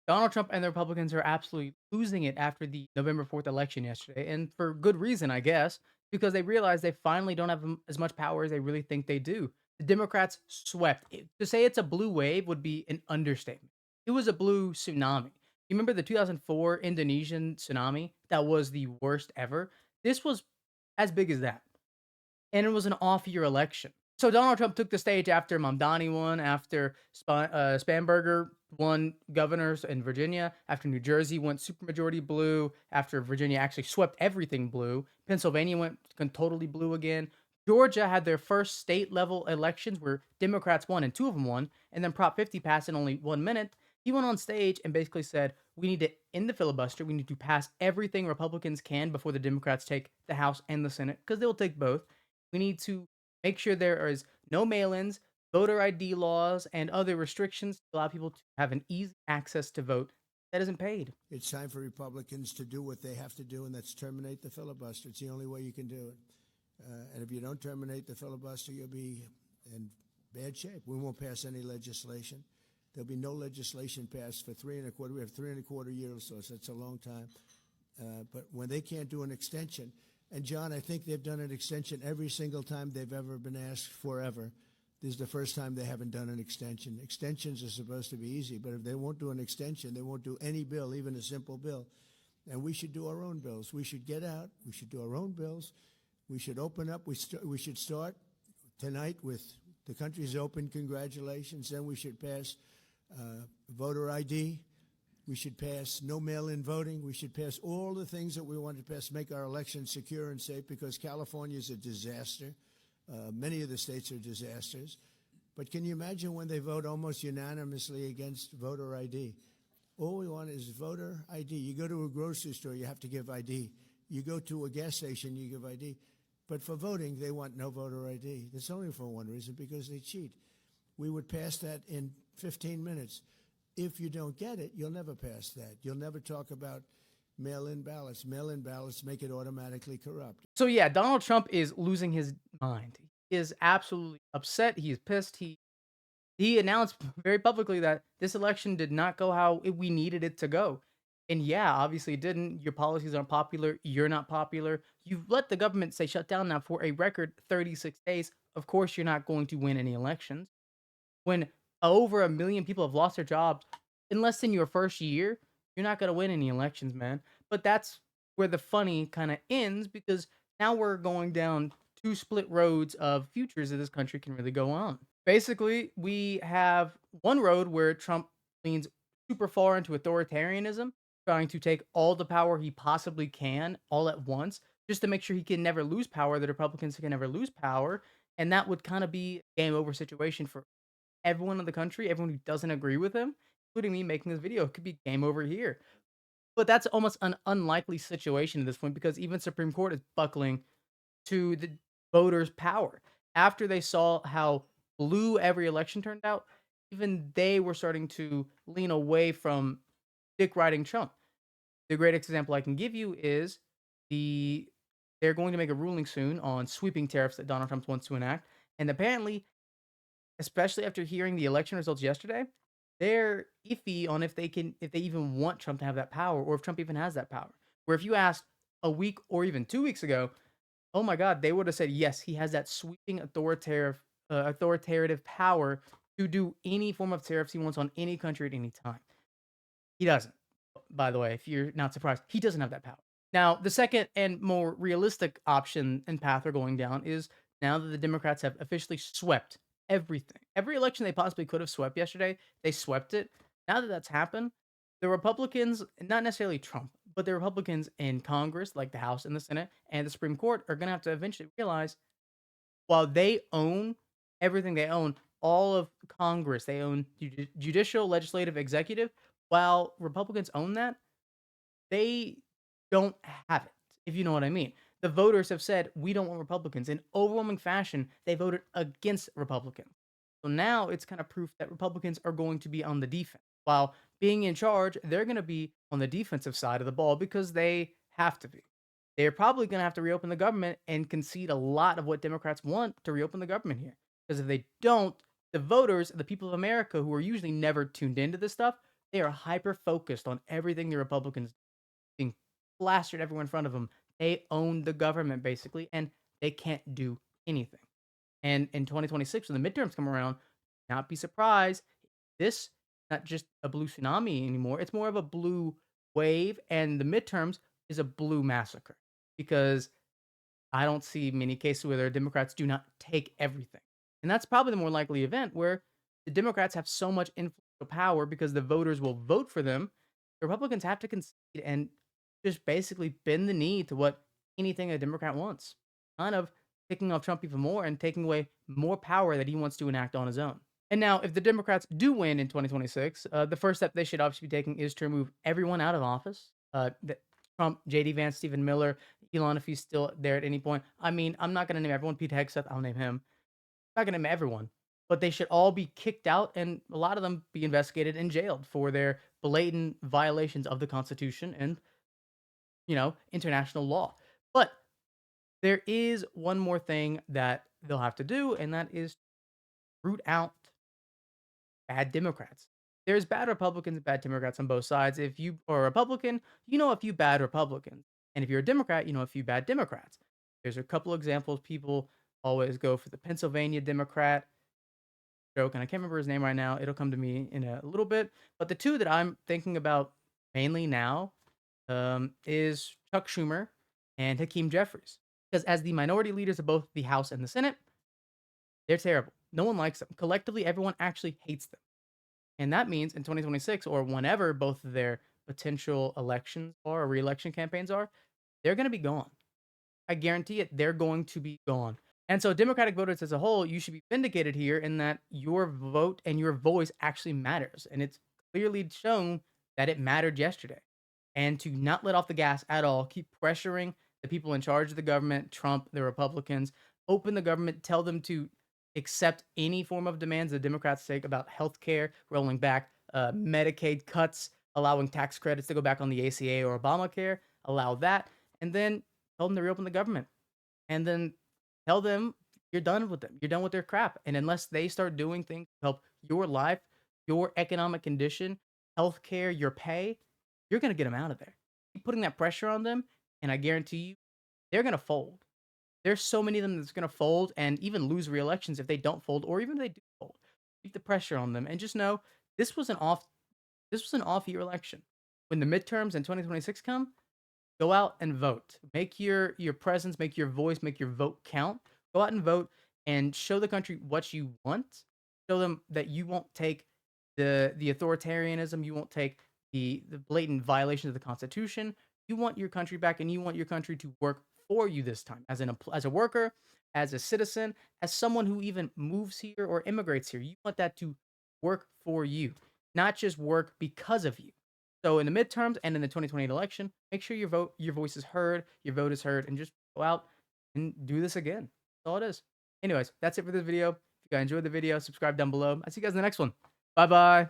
Donald Trump and the Republicans are absolutely losing it after the November 4th election yesterday, and for good reason, I guess, because they realize they finally don't have as much power as they really think they do. The Democrats swept. To say it's a blue wave would be an understatement. It was a blue tsunami. You remember the 2004 Indonesian tsunami? That was the worst ever. This was as big as that, and it was an off-year election. So Donald Trump took the stage after Mamdani won, after Spanberger won governors in Virginia, after New Jersey went supermajority blue, after Virginia actually swept everything blue, Pennsylvania went totally blue again. Georgia had their first state level elections where Democrats won and two of them won, and then Prop 50 passed in only 1 minute. He went on stage and basically said, we need to end the filibuster. We need to pass everything Republicans can before the Democrats take the House and the Senate, because they'll take both. We need to make sure there is no mail-ins, voter ID laws, and other restrictions to allow people to have an easy access to vote that isn't paid. It's time for Republicans to do what they have to do, and that's terminate the filibuster. It's the only way you can do it. And if you don't terminate the filibuster, you'll be in bad shape. We won't pass any legislation. There'll be no legislation passed for 3.25. We have 3.25 years, so that's a long time. But when they can't do an extension, and John, I think they've done an extension every single time they've ever been asked forever. This is the first time they haven't done an extension. Extensions are supposed to be easy, but if they won't do an extension, they won't do any bill, even a simple bill. And we should do our own bills. We should get out. We should do our own bills. We should open up. We should start tonight with the country's open. Congratulations. Then we should pass voter ID. We should pass no mail-in voting. We should pass all the things that we want to pass, make our elections secure and safe, because California is a disaster. Many of the states are disasters. But can you imagine when they vote almost unanimously against voter ID? All we want is voter ID. You go to a grocery store, you have to give ID. You go to a gas station, you give ID. But for voting, they want no voter ID. That's only for one reason, because they cheat. We would pass that in 15 minutes. If you don't get it, you'll never pass that. You'll never talk about mail-in ballots. Mail-in ballots make it automatically corrupt. So yeah, Donald Trump is losing his mind. He is absolutely upset. He is pissed. He announced very publicly that this election did not go how we needed it to go. And yeah, obviously it didn't. Your policies aren't popular. You're not popular. You've let the government say shut down now for a record 36 days. Of course, you're not going to win any elections. When over 1 million people have lost their jobs in less than your first year, you're not going to win any elections, man. But that's where the funny kind of ends, because now we're going down two split roads of futures that this country can really go on. Basically, we have one road where Trump leans super far into authoritarianism, trying to take all the power he possibly can all at once, just to make sure he can never lose power, the Republicans can never lose power. And that would kind of be a game over situation for everyone in the country, everyone who doesn't agree with him, including me making this video. It could be game over here. But that's almost an unlikely situation at this point, because even Supreme Court is buckling to the voters' power. After they saw how blue every election turned out, even they were starting to lean away from dick riding Trump. The greatest example I can give you is they're going to make a ruling soon on sweeping tariffs that Donald Trump wants to enact. And apparently, especially after hearing the election results yesterday, they're iffy on if they even want Trump to have that power, or if Trump even has that power. Where if you asked a week or even 2 weeks ago, oh my God, they would have said yes, he has that sweeping authoritative power to do any form of tariffs he wants on any country at any time. He doesn't. By the way, if you're not surprised, he doesn't have that power. Now, the second and more realistic option and path they're going down is, now that the Democrats have officially swept everything, every election they possibly could have swept yesterday, they swept it. Now that that's happened, the Republicans, not necessarily Trump, but the Republicans in Congress, like the House and the Senate and the Supreme Court, are going to have to eventually realize, while they own everything, they own all of Congress, they own judicial, legislative, executive. While Republicans own that, they don't have it, if you know what I mean. The voters have said, we don't want Republicans. In overwhelming fashion, they voted against Republicans. So now it's kind of proof that Republicans are going to be on the defense. While being in charge, they're going to be on the defensive side of the ball, because they have to be. They're probably going to have to reopen the government and concede a lot of what Democrats want to reopen the government here. Because if they don't, the voters, the people of America, who are usually never tuned into this stuff, They are hyper focused on everything the Republicans being plastered everywhere in front of them. They own the government basically, and they can't do anything. And in 2026, when the midterms come around, not be surprised. This not just a blue tsunami anymore. It's more of a blue wave, and the midterms is a blue massacre because I don't see many cases where the Democrats do not take everything. And that's probably the more likely event where the Democrats have so much influential power because the voters will vote for them. The Republicans have to concede and just basically bend the knee to what anything a Democrat wants, kind of picking off Trump even more and taking away more power that he wants to enact on his own. And now, if the Democrats do win in 2026, the first step they should obviously be taking is to remove everyone out of office. Trump, JD Vance, Stephen Miller, Elon, if he's still there at any point. I mean, I'm not going to name everyone. Pete Hegseth, I'll name him. I'm not going to name everyone. But they should all be kicked out and a lot of them be investigated and jailed for their blatant violations of the Constitution and, international law. But there is one more thing that they'll have to do, and that is root out bad Democrats. There's bad Republicans and bad Democrats on both sides. If you are a Republican, you know a few bad Republicans. And if you're a Democrat, you know a few bad Democrats. There's a couple examples. People always go for the Pennsylvania Democrat joke, and I can't remember his name right now. It'll come to me in a little bit. But the two that I'm thinking about mainly now is Chuck Schumer and Hakeem Jeffries. Because as the minority leaders of both the House and the Senate, they're terrible. No one likes them. Collectively, everyone actually hates them. And that means in 2026 or whenever both of their potential elections or re-election campaigns are, they're going to be gone. I guarantee it, they're going to be gone. And so, Democratic voters as a whole, you should be vindicated here in that your vote and your voice actually matters. And it's clearly shown that it mattered yesterday. And to not let off the gas at all, keep pressuring the people in charge of the government, Trump, the Republicans, open the government, tell them to accept any form of demands the Democrats take about health care, rolling back Medicaid cuts, allowing tax credits to go back on the ACA or Obamacare, allow that, and then tell them to reopen the government. And then tell them you're done with them. You're done with their crap. And unless they start doing things to help your life, your economic condition, healthcare, your pay, you're going to get them out of there. Keep putting that pressure on them, and I guarantee you, they're going to fold. There's so many of them that's going to fold and even lose re-elections if they don't fold, or even if they do fold. Keep the pressure on them, and just know this was an off. This was an off-year election. When the midterms in 2026 come, go out and vote. Make your presence, make your voice, make your vote count. Go out and vote and show the country what you want. Show them that you won't take the authoritarianism, you won't take the blatant violation of the Constitution. You want your country back, and you want your country to work for you this time as a worker, as a citizen, as someone who even moves here or immigrates here. You want that to work for you, not just work because of you. So in the midterms and in the 2028 election, make sure your voice is heard, your vote is heard, and just go out and do this again. That's all it is. Anyways, that's it for this video. If you guys enjoyed the video, subscribe down below. I'll see you guys in the next one. Bye bye.